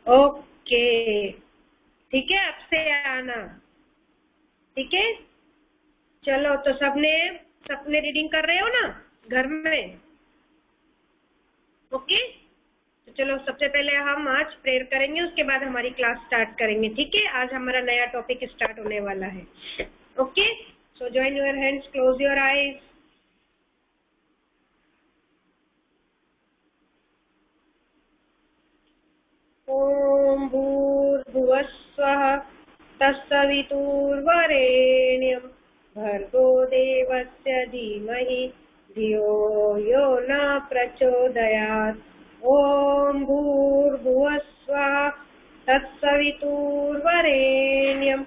Okay, ठीक है, अब से आना। ठीक है, चलो तो सबने रीडिंग कर रहे हो ना घर में? ओके, तो चलो सबसे पहले हम आज प्रेयर करेंगे, उसके बाद हमारी क्लास स्टार्ट करेंगे। ठीक है, आज हमारा नया टॉपिक स्टार्ट होने वाला है। Okay, so join your hands, close your eyes. ओम भूर्भुवस्वः तत्सवितुर्वरेण्यं भर्गो देवस्य धीमहि धियो यो न प्रचोदयात्। ओम भूर्भुवस्वः तत्सवितुर्वरेण्यं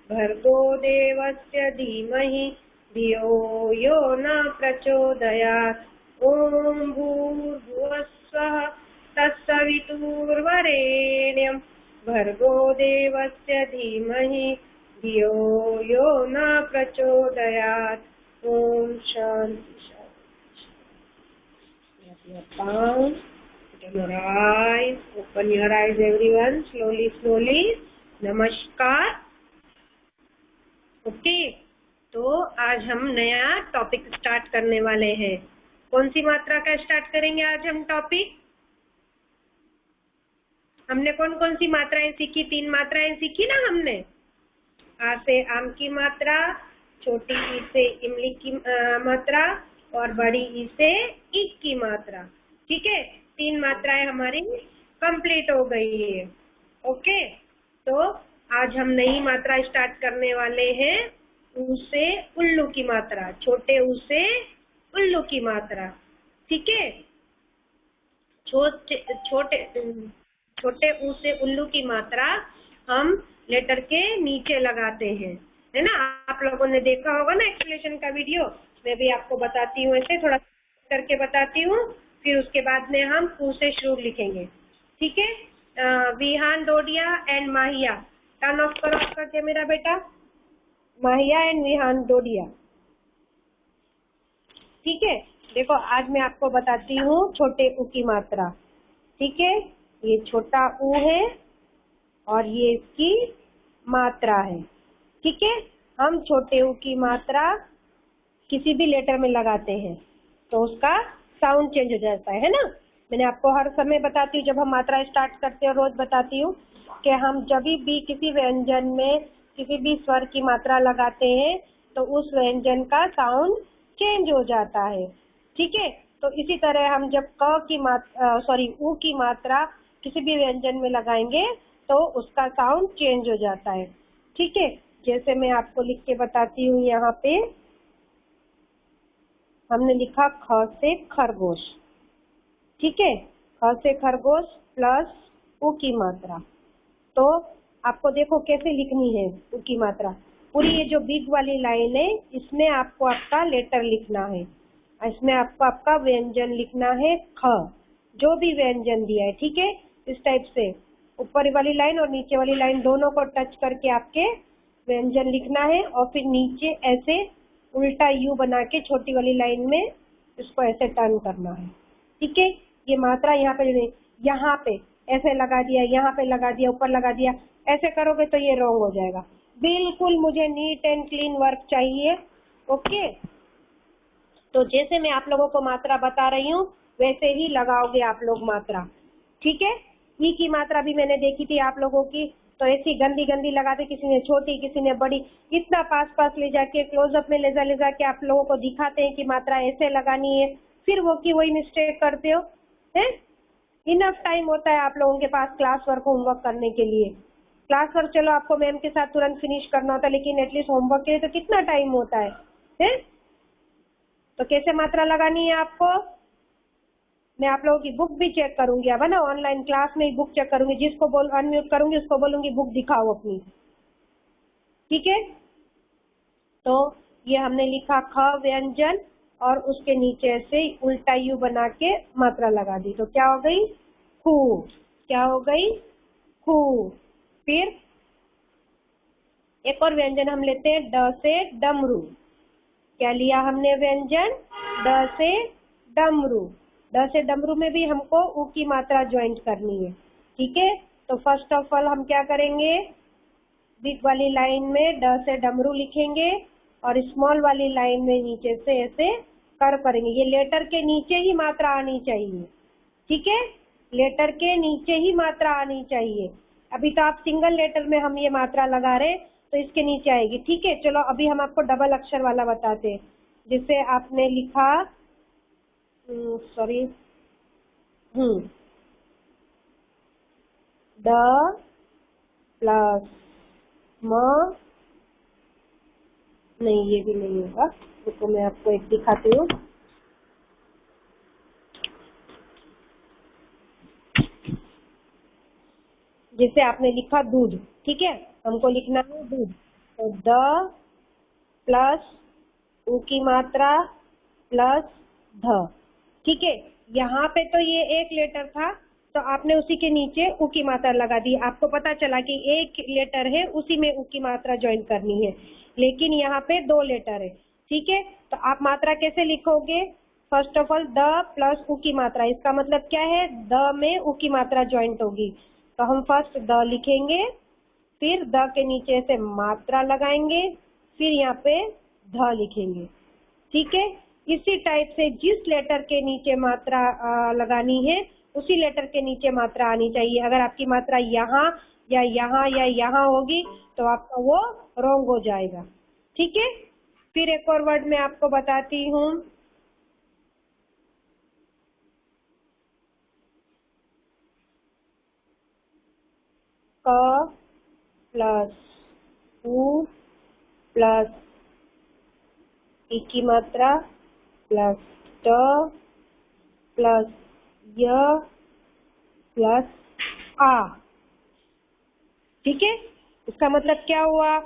भर्गो देवस्य धीमहि धियो यो न प्रचोदयात्। ओम भूर्भुवस्वः तत्सवितुर्वरेण्यं भर्गो देवस्य धीमहि धियो यो न प्रचोदयात्। ओम शांति शांति। Open your eyes everyone, slowly. नमस्कार। ओके, तो आज हम नया टॉपिक स्टार्ट करने वाले हैं। कौन सी मात्रा का स्टार्ट करेंगे आज हम टॉपिक? हमने कौन कौन सी मात्राएं सीखी? 3 मात्राएं सीखी ना हमने। आ से आम की मात्रा, छोटी ई से इमली की मात्रा और बड़ी ई से ईक की मात्रा। ठीक है, 3 मात्राएं हमारी कंप्लीट हो गई है। ओके, तो आज हम नई मात्रा स्टार्ट करने वाले हैं। ऊ से उल्लू की मात्रा, छोटे ऊ से उल्लू की मात्रा। ठीक है, छोटे ऊ से उल्लू की मात्रा हम लेटर के नीचे लगाते हैं, है ना। आप लोगों ने देखा होगा ना एक्सप्लेनेशन का वीडियो। मैं भी आपको बताती हूँ, ऐसे थोड़ा करके बताती हूँ, फिर उसके बाद में हम ऊ से शुरू लिखेंगे। ठीक है, विहान डोडिया एंड माहिया, टर्न ऑफ करो आपका कैमरा बेटा। माहिया एंड विहान डोडिया। ठीक है, देखो आज मैं आपको बताती हूँ छोटे ऊ की मात्रा। ठीक है, ये छोटा ऊ है और ये इसकी मात्रा है। ठीक है, हम छोटे ऊ की मात्रा किसी भी लेटर में लगाते हैं तो उसका साउंड चेंज हो जाता है ना। मैंने आपको हर समय बताती हूँ, जब हम मात्रा स्टार्ट करते हैं रोज बताती हूँ कि हम जब भी किसी व्यंजन में किसी भी स्वर की मात्रा लगाते हैं तो उस व्यंजन का साउंड चेंज हो जाता है। ठीक है, तो इसी तरह हम जब ऊ की मात्रा किसी भी व्यंजन में लगाएंगे तो उसका साउंड चेंज हो जाता है। ठीक है, जैसे मैं आपको लिख के बताती हूँ, यहाँ पे हमने लिखा ख से खरगोश। ठीक है, ख से खरगोश प्लस ऊ की मात्रा। तो आपको देखो कैसे लिखनी है ऊ की मात्रा। पूरी ये जो बिग वाली लाइन है इसमें आपको आपका लेटर लिखना है, इसमें आपको आपका व्यंजन लिखना है ख, जो भी व्यंजन दिया है। ठीक है, इस टाइप से ऊपर वाली लाइन और नीचे वाली लाइन दोनों को टच करके आपके व्यंजन लिखना है और फिर नीचे ऐसे उल्टा यू बना के छोटी वाली लाइन में इसको ऐसे टर्न करना है। ठीक है, ये मात्रा यहाँ पे ऐसे लगा दिया, यहाँ पे लगा दिया, ऊपर लगा दिया, ऐसे करोगे तो ये रॉन्ग हो जाएगा। बिल्कुल मुझे नीट एंड क्लीन वर्क चाहिए। ओके, तो जैसे मैं आप लोगों को मात्रा बता रही हूँ वैसे ही लगाओगे आप लोग मात्रा। ठीक है, ई की मात्रा भी मैंने देखी थी आप लोगों की, तो ऐसी गंदी लगाते, किसी ने छोटी किसी ने बड़ी, इतना पास ले जाके क्लोजअप में ले जाके आप लोगों को दिखाते हैं कि मात्रा ऐसे लगानी है, फिर वो की वही मिस्टेक करते हो। है, इनफ टाइम होता है आप लोगों के पास क्लास वर्क होमवर्क करने के लिए। क्लास वर्क चलो आपको मैम के साथ तुरंत फिनिश करना होता है, लेकिन एटलीस्ट होमवर्क के लिए तो कितना टाइम होता है? तो कैसे मात्रा लगानी है आपको, मैं आप लोगों की बुक भी चेक करूंगी। अब है ना, ऑनलाइन क्लास में ही बुक चेक करूंगी, जिसको अनम्यूट करूंगी उसको बोलूंगी बुक दिखाओ अपनी। ठीक है, तो ये हमने लिखा ख व्यंजन और उसके नीचे से उल्टा यू बना के मात्रा लगा दी, तो क्या हो गई? खू। क्या हो गई? खू। फिर एक और व्यंजन हम लेते हैं ड से डमरू। क्या लिया हमने व्यंजन? ड से डमरू। ड से डमरू में भी हमको ऊ की मात्रा ज्वाइंट करनी है। ठीक है, तो फर्स्ट ऑफ ऑल हम क्या करेंगे, बिग वाली लाइन में ड से डमरू लिखेंगे और स्मॉल वाली लाइन में नीचे से ऐसे कर्व करेंगे। ये लेटर के नीचे ही मात्रा आनी चाहिए, ठीक है, लेटर के नीचे ही मात्रा आनी चाहिए। अभी तो आप सिंगल लेटर में हम ये मात्रा लगा रहे तो इसके नीचे आएगी, ठीक है। चलो अभी हम आपको डबल अक्षर वाला बताते हैं। जिसे आपने लिखा सॉरी द प्लस म, नहीं ये भी नहीं होगा, तो मैं आपको एक दिखाती हूँ। जिसे आपने लिखा दूध, ठीक है, हमको लिखना है दूध, तो द प्लस उ की मात्रा प्लस ध, ठीक है। यहाँ पे तो ये एक लेटर था तो आपने उसी के नीचे उ की मात्रा लगा दी। आपको पता चला कि एक लेटर है उसी में उ की मात्रा ज्वाइन करनी है, लेकिन यहाँ पे दो लेटर है, ठीक है। तो आप मात्रा कैसे लिखोगे, first of all the plus उ की मात्रा, इसका मतलब क्या है, द में उ की मात्रा ज्वाइंट होगी। तो हम फर्स्ट द लिखेंगे, फिर द के नीचे से मात्रा लगाएंगे, फिर यहाँ पे ध लिखेंगे, ठीक है। इसी टाइप से जिस लेटर के नीचे मात्रा लगानी है उसी लेटर के नीचे मात्रा आनी चाहिए। अगर आपकी मात्रा यहाँ या यहाँ या यहाँ होगी तो आपका वो रॉन्ग हो जाएगा, ठीक है। फिर एक और वर्ड मैं आपको बताती हूँ, क प्लस उ प्लस ई की मात्रा प्लस ट प्लस य प्लस आ, ठीक है। इसका मतलब क्या हुआ,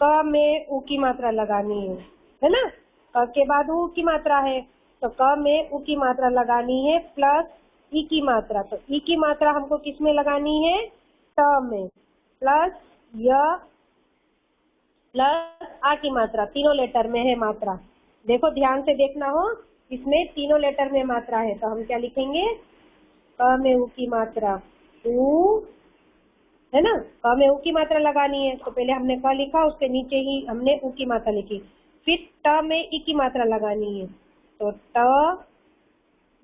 क में उ की मात्रा लगानी है ना, क के बाद उ की मात्रा है तो क में उ की मात्रा लगानी है प्लस ई की मात्रा, तो ई की मात्रा हमको किस में लगानी है, ट में, प्लस य प्लस आ की मात्रा, तीनों लेटर में है मात्रा। देखो ध्यान से देखना हो, इसमें तीनों लेटर में मात्रा है, तो हम क्या लिखेंगे, क में उ की मात्रा उ, है ना, क में उ की मात्रा लगानी है तो पहले हमने क लिखा, उसके नीचे ही हमने उ की मात्रा लिखी, फिर ट में ई की मात्रा लगानी है तो ट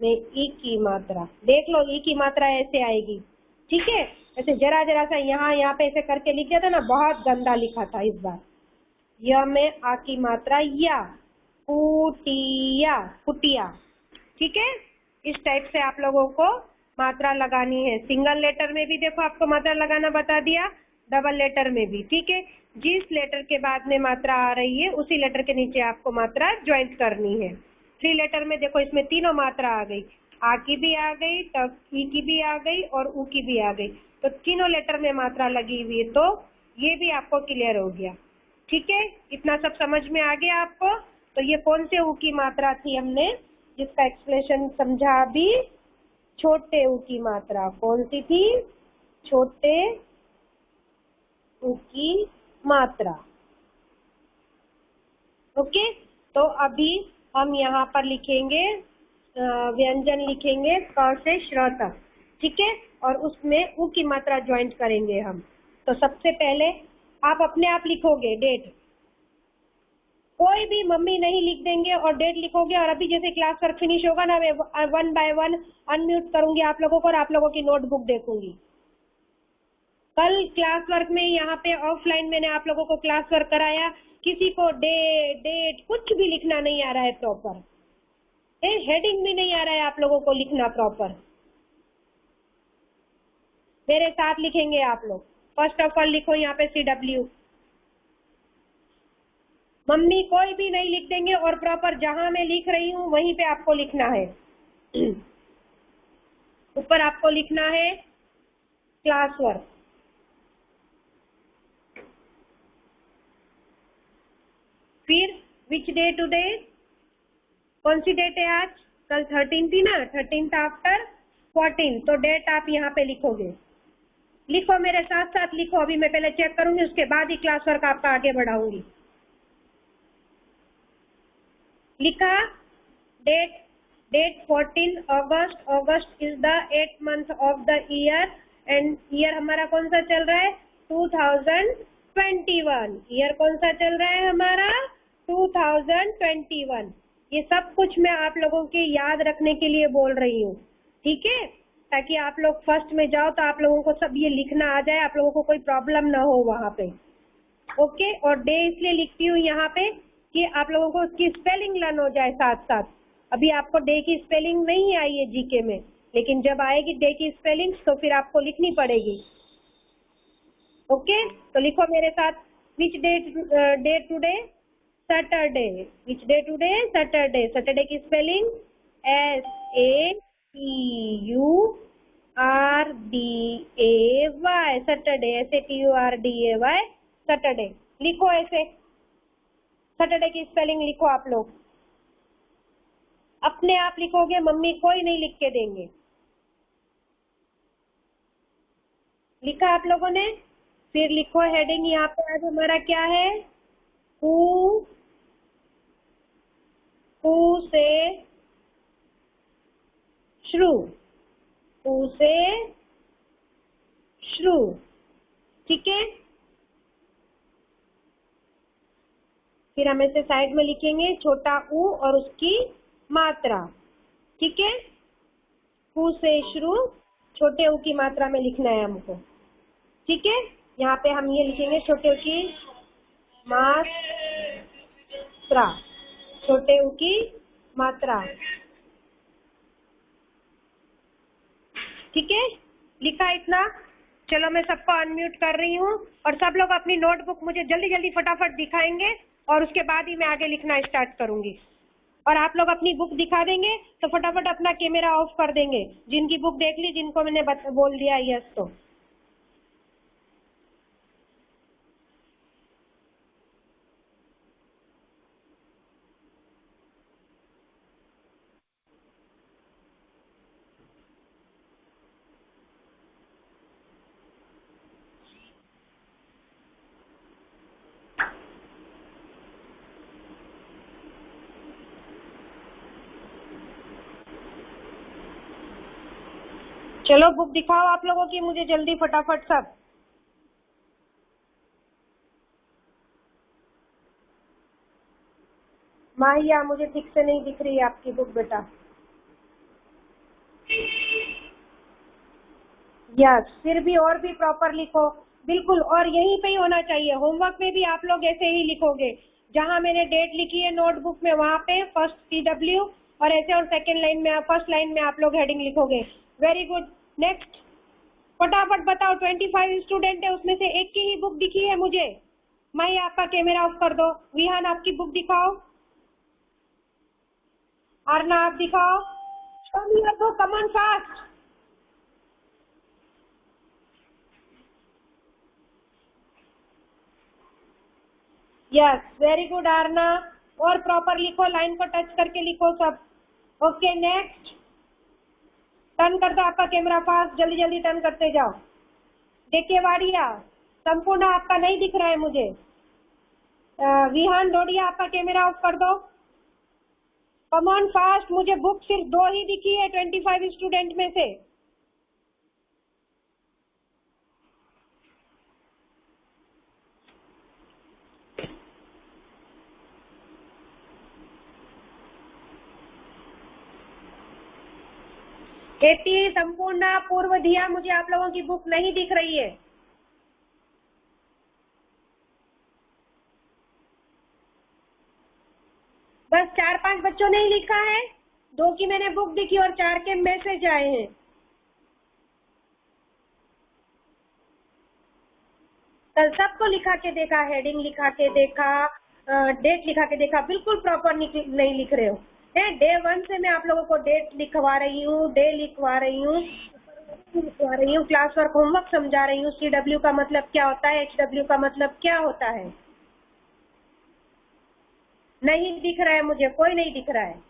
में ई की मात्रा, देख लो ई की मात्रा ऐसे आएगी, ठीक है। ऐसे जरा जरा सा यहाँ पे ऐसे करके लिख दिया था ना, बहुत गंदा लिखा था इस बार। य में आ की मात्रा या, कुटिया, कुटिया, ठीक है। इस टाइप से आप लोगों को मात्रा लगानी है। सिंगल लेटर में भी देखो आपको मात्रा लगाना बता दिया, डबल लेटर में भी, ठीक है। जिस लेटर के बाद में मात्रा आ रही है उसी लेटर के नीचे आपको मात्रा ज्वाइंट करनी है। थ्री लेटर में देखो इसमें तीनों मात्रा आ गई, आ की भी आ गई, ई की भी आ गई और उ की भी आ गई, तो तीनों लेटर में मात्रा लगी हुई है, तो ये भी आपको क्लियर हो गया, ठीक है। इतना सब समझ में आ गया आपको। तो ये कौन से उ की मात्रा थी हमने जिसका एक्सप्लेनेशन समझा अभी, छोटे उ की मात्रा कौन सी थी, छोटे उ की मात्रा, ओके। तो अभी हम यहाँ पर लिखेंगे व्यंजन लिखेंगे क से श्र तक, ठीक है, और उसमें उ की मात्रा ज्वाइंट करेंगे हम। तो सबसे पहले आप अपने आप लिखोगे डेट, कोई भी मम्मी नहीं लिख देंगे और डेट लिखोगे। और अभी जैसे क्लास वर्क फिनिश होगा ना, मैं 1 बाय 1 अनम्यूट करूंगी आप लोगों को और आप लोगों की नोटबुक देखूंगी। कल क्लास वर्क में यहाँ पे ऑफलाइन मैंने आप लोगों को क्लास वर्क कराया, किसी को डेट कुछ भी लिखना नहीं आ रहा है प्रॉपर, हेडिंग भी नहीं आ रहा है आप लोगों को लिखना प्रॉपर। मेरे साथ लिखेंगे आप लोग। फर्स्ट ऑफ ऑल लिखो यहाँ पे CW, मम्मी कोई भी नहीं लिख देंगे और प्रॉपर जहां मैं लिख रही हूँ वहीं पे आपको लिखना है। ऊपर आपको लिखना है क्लास वर्क, फिर विच डे टुडे, कौन सी डेट है आज, कल 13 थी ना, 13 आफ्टर 14, तो डेट आप यहाँ पे लिखोगे। लिखो मेरे साथ साथ लिखो, अभी मैं पहले चेक करूंगी उसके बाद ही क्लास वर्क आपका आगे बढ़ाऊंगी। लिखा date 14 August, August is the 8th month of the year and year हमारा कौन सा चल रहा है? 2021। ईयर कौन सा चल रहा है हमारा? 2021। ये सब कुछ मैं आप लोगों के याद रखने के लिए बोल रही हूँ, ठीक है, ताकि आप लोग फर्स्ट में जाओ तो आप लोगों को सब ये लिखना आ जाए, आप लोगों को कोई प्रॉब्लम ना हो वहां पे। ओके, और डे इसलिए लिखती हूँ यहाँ पे कि आप लोगों को उसकी स्पेलिंग लर्न हो जाए साथ साथ। अभी आपको डे की स्पेलिंग नहीं आई है जीके में, लेकिन जब आएगी डे की स्पेलिंग तो फिर आपको लिखनी पड़ेगी। ओके, तो लिखो मेरे साथ, which day today? Saturday. Which day today? Saturday. Saturday की spelling SATURDAY। Saturday, SATURDAY, Saturday. लिखो ऐसे, सैटरडे की स्पेलिंग लिखो आप लोग, अपने आप लिखोगे, मम्मी कोई नहीं लिख के देंगे। लिखा आप लोगों ने? फिर लिखो हेडिंग यहाँ पे आज हमारा क्या है? हु से शुरू, हु से शुरू, ठीक है। फिर हम इसे साइड में लिखेंगे छोटा ऊ और उसकी मात्रा, ठीक है। हु से शुरू, छोटे ऊ की मात्रा में लिखना है हमको, ठीक है। यहाँ पे हम ये लिखेंगे छोटे ऊ की मात्रा, छोटे ऊ की मात्रा, ठीक है। लिखा इतना? चलो मैं सबको अनम्यूट कर रही हूँ और सब लोग अपनी नोटबुक मुझे जल्दी जल्दी फटाफट दिखाएंगे और उसके बाद ही मैं आगे लिखना स्टार्ट करूंगी। और आप लोग अपनी बुक दिखा देंगे तो फटाफट अपना कैमरा ऑफ कर देंगे, जिनकी बुक देख ली, जिनको मैंने बोल दिया यस तो। चलो बुक दिखाओ आप लोगों की मुझे जल्दी फटाफट सब। माहिया मुझे ठीक से नहीं दिख रही है आपकी बुक बेटा। यस, फिर भी और भी प्रॉपर लिखो, बिल्कुल, और यहीं पे ही होना चाहिए। होमवर्क में भी आप लोग ऐसे ही लिखोगे, जहां मैंने डेट लिखी है नोटबुक में वहां पे फर्स्ट CW और ऐसे, और सेकंड लाइन में, फर्स्ट लाइन में आप लोग हेडिंग लिखोगे। वेरी गुड, नेक्स्ट फटाफट बताओ। 25 स्टूडेंट है, उसमें से एक की ही बुक दिखी है मुझे। माई आपका कैमरा ऑफ कर दो। विहान आपकी बुक दिखाओ। आरना आप दिखाओ। Come on fast. Yes, very good Aarna, और प्रॉपर लिखो, लाइन को टच करके लिखो सब। ओके, नेक्स्ट टर्न कर दो आपका कैमरा फास्ट, जल्दी जल्दी टर्न करते जाओ। देखिए वाडिया, संपूर्ण आपका नहीं दिख रहा है मुझे। विहान डोडिया आपका कैमरा ऑफ कर दो। कम ऑन फास्ट, मुझे बुक सिर्फ 2 ही दिखी है 25 स्टूडेंट में से। केटी, संपूर्ण, पूर्व धिया, मुझे आप लोगों की बुक नहीं दिख रही है। बस 4-5 बच्चों ने ही लिखा है, 2 की मैंने बुक दिखी और 4 के मैसेज आए हैं। कल सबको लिखा के देखा, हेडिंग लिखा के देखा, डेट लिखा के देखा, बिल्कुल प्रॉपर नहीं लिख रहे हो। डे 1 से मैं आप लोगों को डेट लिखवा रही हूँ, डे लिखवा रही हूँ, क्लास वर्क होमवर्क समझा रही हूँ, CW का मतलब क्या होता है, HW का मतलब क्या होता है। नहीं दिख रहा है मुझे, कोई नहीं दिख रहा है।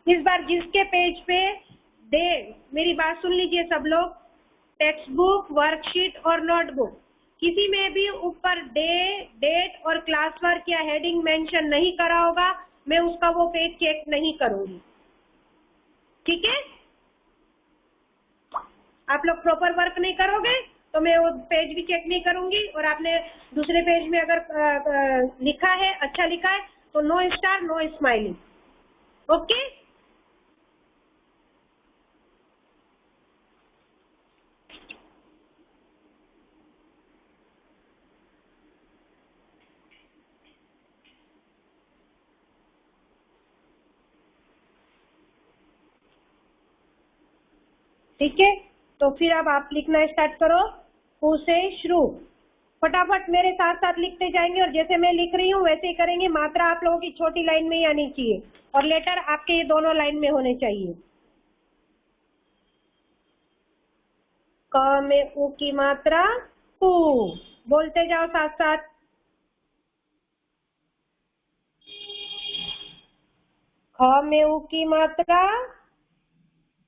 इस बार जिसके पेज पे डे, मेरी बात सुन लीजिए सब लोग, टेक्स्ट बुक, वर्कशीट और नोटबुक, किसी में भी ऊपर डे, डेट और क्लास वर्क या हेडिंग मेंशन नहीं करा होगा, मैं उसका वो पेज चेक नहीं करूंगी, ठीक है। आप लोग प्रॉपर वर्क नहीं करोगे तो मैं वो पेज भी चेक नहीं करूंगी, और आपने दूसरे पेज में अगर लिखा है, अच्छा लिखा है, तो no star no smiley. Okay, ठीक है। तो फिर अब आप लिखना स्टार्ट करो। हु से श्रु, फटाफट मेरे साथ साथ लिखते जाएंगे, और जैसे मैं लिख रही हूँ वैसे ही करेंगे। मात्रा आप लोगों की छोटी लाइन में ही आनी चाहिए, और लेटर आपके ये दोनों लाइन में होने चाहिए। क में उ की मात्रा कु, बोलते जाओ साथ साथ। ख में उ की मात्रा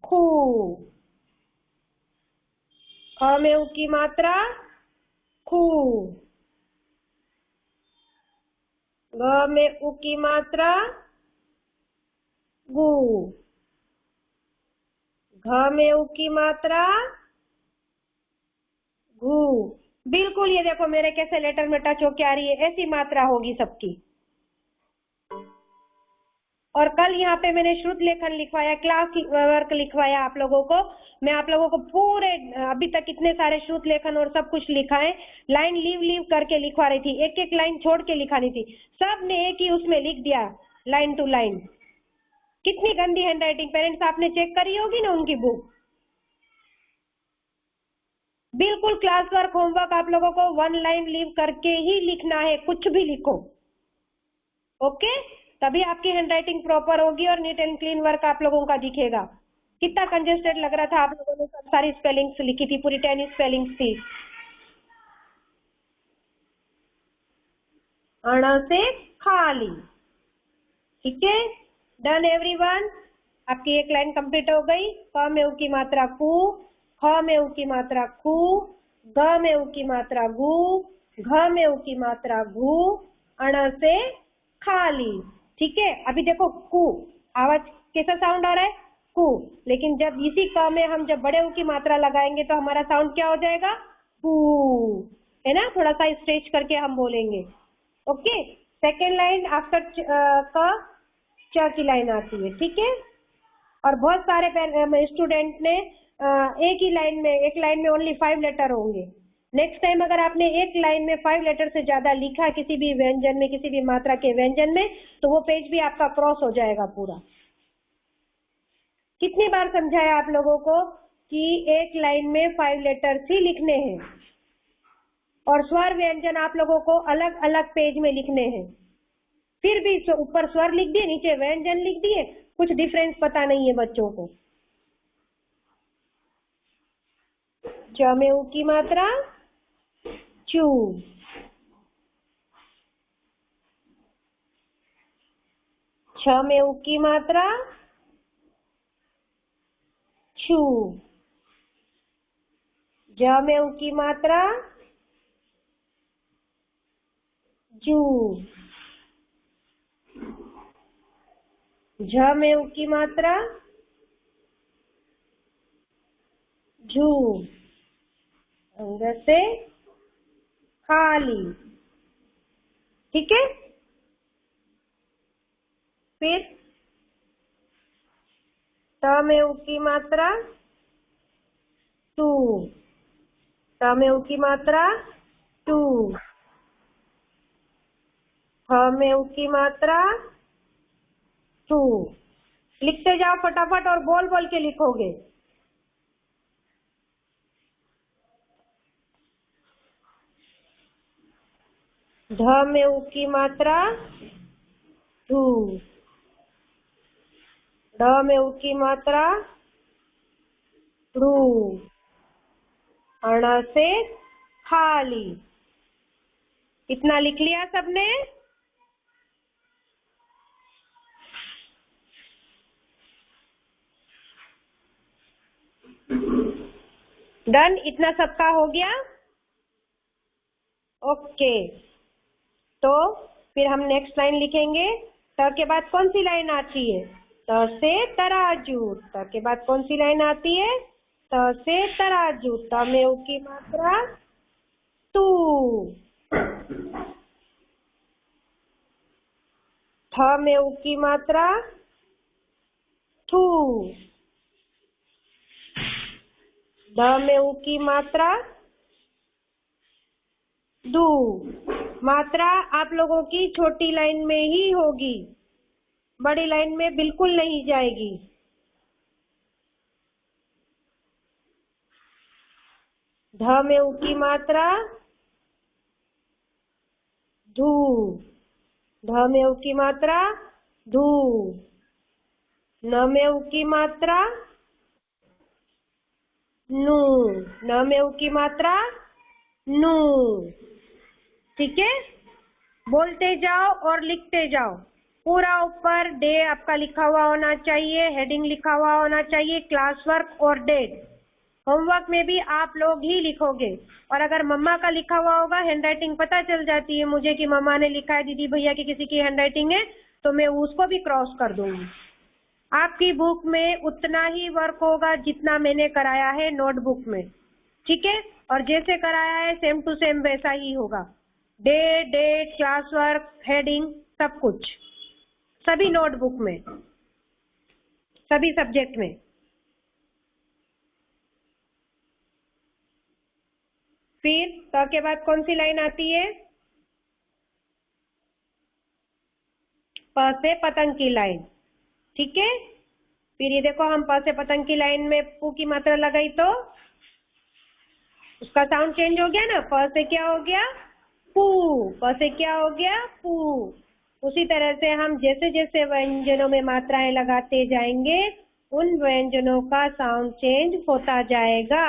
खू, ख में उ की मात्रा खू, ग में उ की मात्रा गु, घ में उ की मात्रा घू। बिल्कुल, ये देखो मेरे कैसे लेटर में टच होके आ रही है, ऐसी मात्रा होगी सबकी। और कल यहाँ पे मैंने श्रुत लेखन लिखवाया, क्लास वर्क लिखवाया आप लोगों को। मैं आप लोगों को पूरे अभी तक इतने सारे श्रुत लेखन और सब कुछ लिखा है। लाइन लीव लीव करके लिखवा रही थी, एक एक लाइन छोड़ के लिखानी थी। सब ने एक ही उसमें लिख दिया, लाइन टू लाइन। कितनी गंदी हैंडराइटिंग, पेरेंट्स आपने चेक करी होगी ना उनकी बुक। बिल्कुल क्लास वर्क होमवर्क आप लोगों को वन लाइन लीव करके ही लिखना है, कुछ भी लिखो। ओके, तभी आपकी हैंडराइटिंग प्रॉपर होगी और नीट एंड क्लीन वर्क आप लोगों का दिखेगा। कितना कंजेस्टेड लग रहा था, आप लोगों ने सब सारी स्पेलिंग्स लिखी थी, पूरी 10 स्पेलिंग्स थी। अण से खाली, ठीक है, डन एवरीवन। आपकी एक लाइन कंप्लीट हो गई। क में उ की मात्रा कु, ख में उ की मात्रा खू, ग में उ की मात्रा गु, घ में उ की मात्रा घू, अण से खाली। ठीक है, अभी देखो कु, आवाज कैसा साउंड आ रहा है, कु। लेकिन जब इसी क में हम जब बड़े उ की मात्रा लगाएंगे तो हमारा साउंड क्या हो जाएगा, कु, है ना। थोड़ा सा स्ट्रेच करके हम बोलेंगे। ओके, सेकेंड लाइन आफ्टर क च की लाइन आती है, ठीक है। और बहुत सारे स्टूडेंट ने एक ही लाइन में, एक लाइन में ओनली 5 लेटर होंगे। नेक्स्ट टाइम अगर आपने एक लाइन में 5 लेटर से ज्यादा लिखा किसी भी व्यंजन में, किसी भी मात्रा के व्यंजन में, तो वो पेज भी आपका क्रॉस हो जाएगा पूरा। कितनी बार समझाया आप लोगों को कि एक लाइन में 5 लेटर्स ही लिखने हैं, और स्वर व्यंजन आप लोगों को अलग अलग पेज में लिखने हैं। फिर भी ऊपर स्वर लिख दिए, नीचे व्यंजन लिख दिए, कुछ डिफरेंस पता नहीं है बच्चों को। च में उ की मात्रा चू, छ में उ की मात्रा छू, ज में उ की मात्रा जू, झ में उ की मात्रा झू, अंदर से खाली, ठीक है। फिर त में उ की मात्रा टू, त में उ की मात्रा टू, ह में उ की मात्रा टू। लिखते जाओ फटाफट और बोल बोल के लिखोगे। ध में उ की मात्रा धू, ड में उ की मात्रा ढू, अण से खाली। इतना लिख लिया सबने? डन, इतना सबका हो गया? ओके, तो फिर हम नेक्स्ट लाइन लिखेंगे। त के बाद कौन सी लाइन आती है? त से तराजू। त के बाद कौन सी लाइन आती है? त से तराजू, त में उ की मात्रा तू। थ में उ की मात्रा थू। द में उ की मात्रा दू। मात्रा आप लोगों की छोटी लाइन में ही होगी, बड़ी लाइन में बिल्कुल नहीं जाएगी। ध में उ की मात्रा धू। ध में उ की मात्रा धू। न में उ की मात्रा नू। न में उ की मात्रा नू। ठीक है, बोलते जाओ और लिखते जाओ। पूरा ऊपर डे आपका लिखा हुआ होना चाहिए, हेडिंग लिखा हुआ होना चाहिए, क्लास वर्क और डेट। होमवर्क में भी आप लोग ही लिखोगे, और अगर मम्मा का लिखा हुआ होगा, हैंडराइटिंग पता चल जाती है मुझे कि मम्मा ने लिखा है, दीदी भैया की किसी की हैंडराइटिंग है, तो मैं उसको भी क्रॉस कर दूंगी। आपकी बुक में उतना ही वर्क होगा जितना मैंने कराया है नोटबुक में, ठीक है। और जैसे कराया है सेम टू सेम वैसा ही होगा। Day, date, class work, heading, सब कुछ, सभी नोटबुक में, सभी सब्जेक्ट में। फिर त के बाद कौन सी लाइन आती है? प से पतंग की लाइन, ठीक है। फिर ये देखो, हम प से पतंग की लाइन में पू की मात्रा लगाई तो उसका साउंड चेंज हो गया ना। प से क्या हो गया? पू। प से क्या हो गया? पू। उसी तरह से हम जैसे जैसे व्यंजनों में मात्राएं लगाते जाएंगे, उन व्यंजनों का साउंड चेंज होता जाएगा।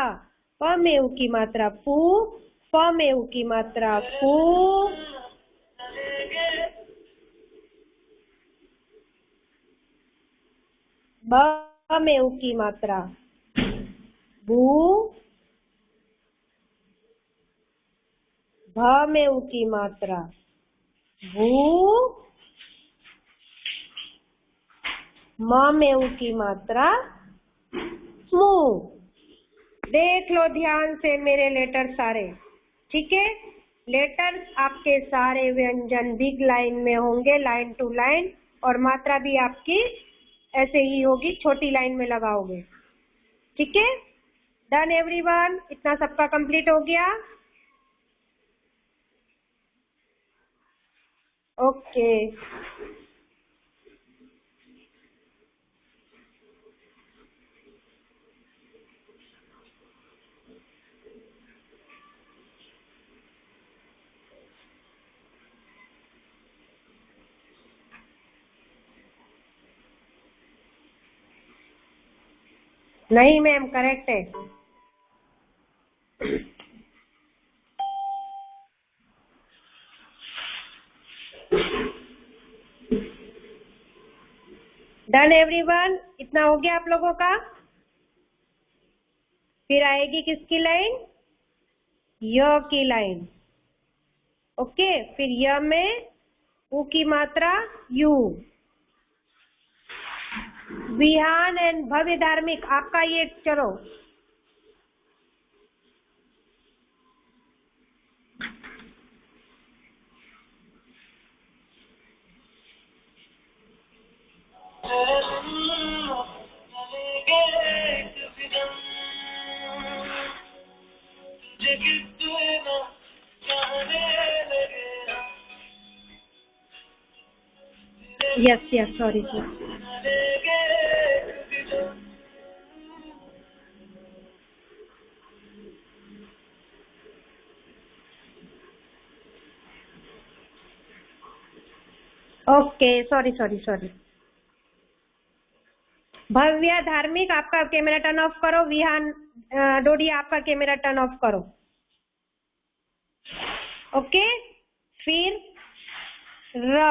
प में उ की मात्रा पू, प में उ की मात्रा पू, ब में उ की मात्रा बू, भ में उ की मात्रा भू, म में उ की मात्रा मू। देख लो ध्यान से मेरे लेटर सारे, ठीक है। लेटर्स आपके सारे व्यंजन बिग लाइन में होंगे, लाइन टू लाइन, और मात्रा भी आपकी ऐसे ही होगी, छोटी लाइन में लगाओगे, ठीक है। डन एवरीवन, इतना सबका कंप्लीट हो गया? ओके। नहीं मैम, करेक्ट है। डन एवरीवन, इतना हो गया आप लोगों का? फिर आएगी किसकी लाइन? य की लाइन, ओके। फिर य में उ की मात्रा यू। विहान एंड भव्य धार्मिक आपका ये, चलो yes yes, sorry sir. Okay, sorry sorry sorry. Bhavya Dharmik आपका कैमरा टर्न ऑफ करो। विहान डोडी आपका कैमरा टर्न ऑफ करो, ओके। फिर र।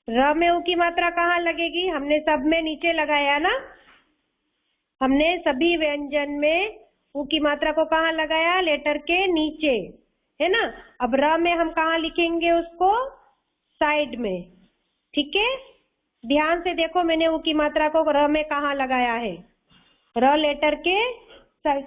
र में उ की मात्रा कहाँ लगेगी? हमने सब में नीचे लगाया ना, हमने सभी व्यंजन में उ की मात्रा को कहाँ लगाया? लेटर के नीचे, है ना। अब र में हम कहाँ लिखेंगे उसको? साइड में, ठीक है। ध्यान से देखो, मैंने उ की मात्रा को र में कहाँ लगाया है। र लेटर के साइड।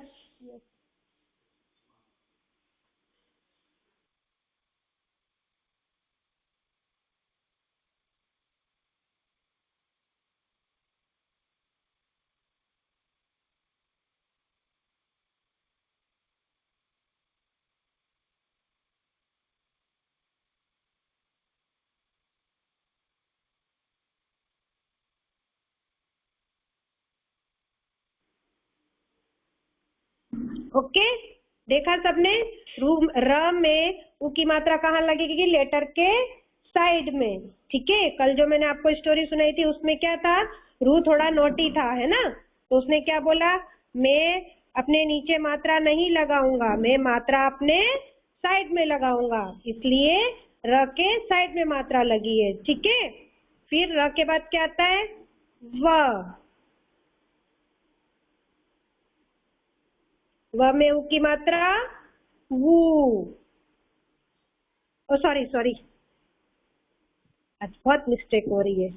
ओके, देखा सबने? र में उ की मात्रा कहाँ लगेगी? लेटर के साइड में। ठीक है, कल जो मैंने आपको स्टोरी सुनाई थी उसमें क्या था? रू थोड़ा नोटी था, है ना? तो उसने क्या बोला? मैं अपने नीचे मात्रा नहीं लगाऊंगा, मैं मात्रा अपने साइड में लगाऊंगा, इसलिए र के साइड में मात्रा लगी है। ठीक है, फिर र के बाद क्या आता है? व में उ की मात्रा वू। ओ सॉरी सॉरी, आज बहुत मिस्टेक हो रही है।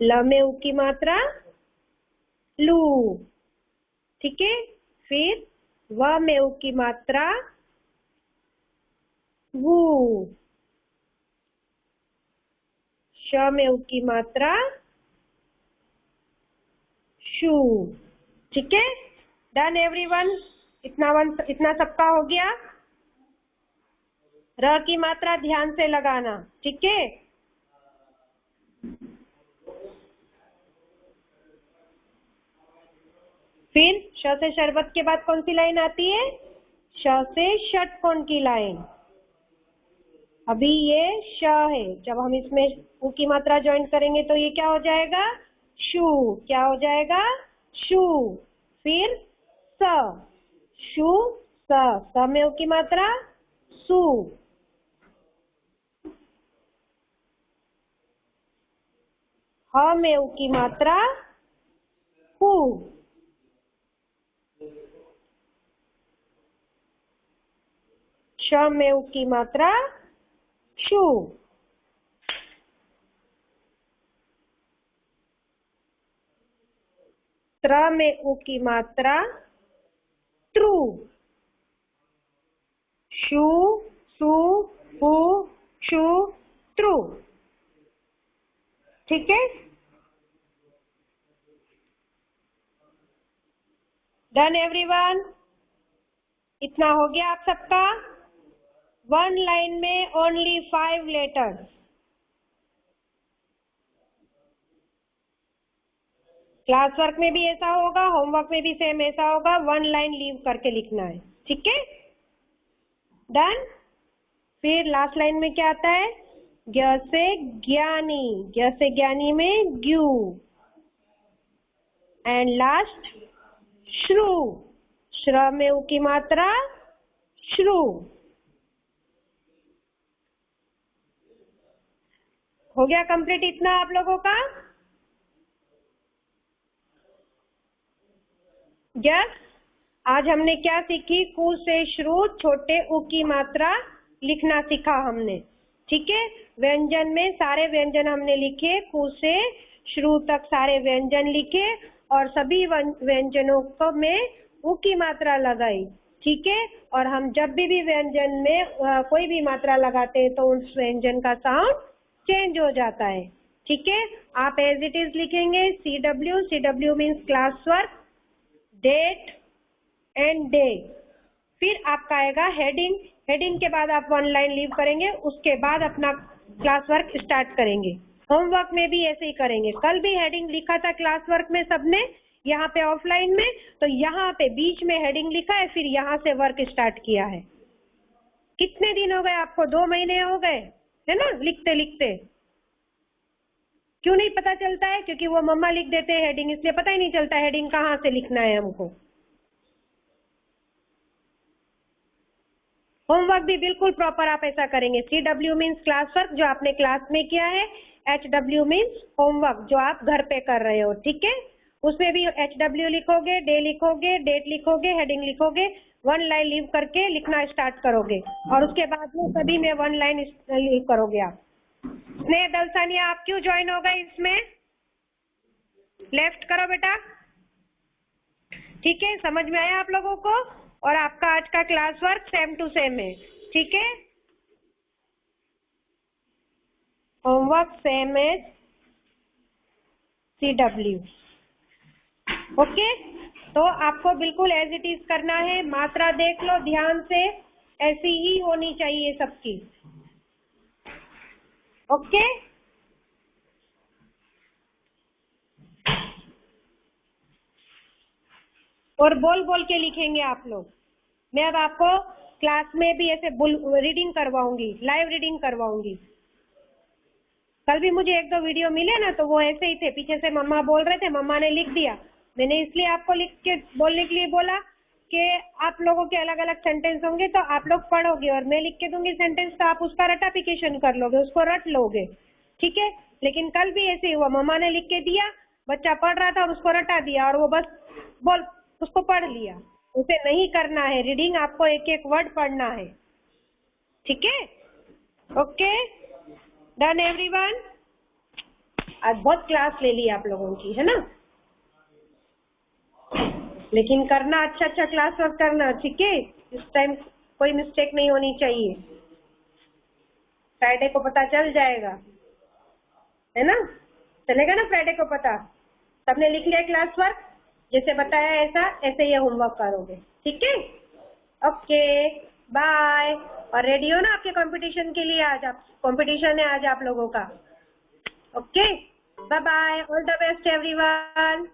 ल में उ की मात्रा लू। ठीक है, फिर व में उ की मात्रा वू। श में उ की मात्रा शू। ठीक है, डन एवरीवन? इतना सबका हो गया? र की मात्रा ध्यान से लगाना। ठीक है, फिर श से शरबत के बाद कौन सी लाइन आती है? श से षटकोण की लाइन। अभी ये श है, जब हम इसमें उ की मात्रा ज्वाइन करेंगे तो ये क्या हो जाएगा? शू। क्या हो जाएगा? शू। फिर स, शू स में उ की मात्रा सू। ह में उ की मात्रा हू। श में उ की मात्रा शू। त्र में उ की मात्रा ट्रू। शू सू हू शू ट्रू। ठीक है, डन एवरीवन? इतना हो गया आप सबका? वन लाइन में ओनली 5 लेटर्स। क्लास वर्क में भी ऐसा होगा, होमवर्क में भी सेम ऐसा होगा, वन लाइन लीव करके लिखना है। ठीक है, डन? फिर लास्ट लाइन में क्या आता है? ज्ञ से ज्ञानी, ज्ञ से ज्ञानी में ग्यू। एंड लास्ट श्रु, श्र में उ की मात्रा श्रु। हो गया कंप्लीट इतना आप लोगों का? यस, आज हमने क्या सीखी? कु से श्रु छोटे उ की मात्रा लिखना सीखा हमने। ठीक है, व्यंजन में सारे व्यंजन हमने लिखे, कु से श्रु तक सारे व्यंजन लिखे और सभी व्यंजनों को में उ की मात्रा लगाई। ठीक है, और हम जब भी व्यंजन में कोई भी मात्रा लगाते हैं तो उस व्यंजन का साउंड चेंज हो जाता है। ठीक है, आप एज इट इज लिखेंगे CW। CW means class work, date and day. फिर आपका आएगा हेडिंग। हेडिंग के बाद आप वन लाइन लीव करेंगे, उसके बाद अपना क्लास वर्क स्टार्ट करेंगे। होमवर्क में भी ऐसे ही करेंगे। कल भी हेडिंग लिखा था क्लास वर्क में सबने, यहाँ पे ऑफलाइन में, तो यहाँ पे बीच में हेडिंग लिखा है, फिर यहाँ से वर्क स्टार्ट किया है। कितने दिन हो गए आपको? 2 महीने हो गए, है ना, लिखते लिखते। क्यों नहीं पता चलता है? क्योंकि वो मम्मा लिख देते हैं हेडिंग, इसलिए पता ही नहीं चलता हेडिंग कहाँ से लिखना है हमको। होमवर्क भी बिल्कुल प्रॉपर आप ऐसा करेंगे। CW मीन्स क्लास वर्क जो आपने क्लास में किया है, HW मीन्स होमवर्क जो आप घर पे कर रहे हो। ठीक है, उसमें भी HW लिखोगे, डे लिखोगे, डेट लिखोगे, हेडिंग लिखोगे, वन लाइन लीव करके लिखना स्टार्ट करोगे और उसके बाद में सभी में वन लाइन लीव करोगे आप। स्नेह दलसानिया, आप क्यों ज्वाइन हो गए इसमें? लेफ्ट करो बेटा। ठीक है, समझ में आया आप लोगों को? और आपका आज का class work same to same है। ठीक है, होमवर्क सेम है CW। ओके, तो आपको बिल्कुल एज इट इज करना है। मात्रा देख लो ध्यान से, ऐसी ही होनी चाहिए सबकी। ओके, और बोल बोल के लिखेंगे आप लोग। मैं अब आपको क्लास में भी ऐसे रीडिंग करवाऊंगी, लाइव रीडिंग करवाऊंगी। कल भी मुझे एक दो वीडियो मिले ना, तो वो ऐसे ही थे, पीछे से मम्मा बोल रहे थे, मम्मा ने लिख दिया। मैंने इसलिए आपको लिख के बोलने के लिए बोला कि आप लोगों के अलग अलग सेंटेंस होंगे तो आप लोग पढ़ोगे, और मैं लिख के दूंगी सेंटेंस तो आप उसका रटाफिकेशन कर लोगे, उसको रट लोगे। ठीक है, लेकिन कल भी ऐसे हुआ, मम्मा ने लिख के दिया, बच्चा पढ़ रहा था और उसको रटा दिया, और वो बस बोल उसको पढ़ लिया। उसे नहीं करना है रीडिंग, आपको एक एक वर्ड पढ़ना है। ठीक है, ओके, डन एवरीवन। आज बहुत क्लास ले ली आप लोगों की, है ना? लेकिन करना अच्छा अच्छा क्लास वर्क करना, ठीक है? इस टाइम कोई मिस्टेक नहीं होनी चाहिए। फ्राइडे को पता चल जाएगा, है ना? चलेगा ना फ्राइडे को पता? सबने लिख लिया क्लास वर्क? जैसे बताया ऐसा ऐसे ये होमवर्क करोगे, ठीक है? Okay, bye. और रेडी हो ना आपके कंपटीशन के लिए? आज आप कंपटीशन है आज आप लोगों का। Okay, bye bye, all the best everyone.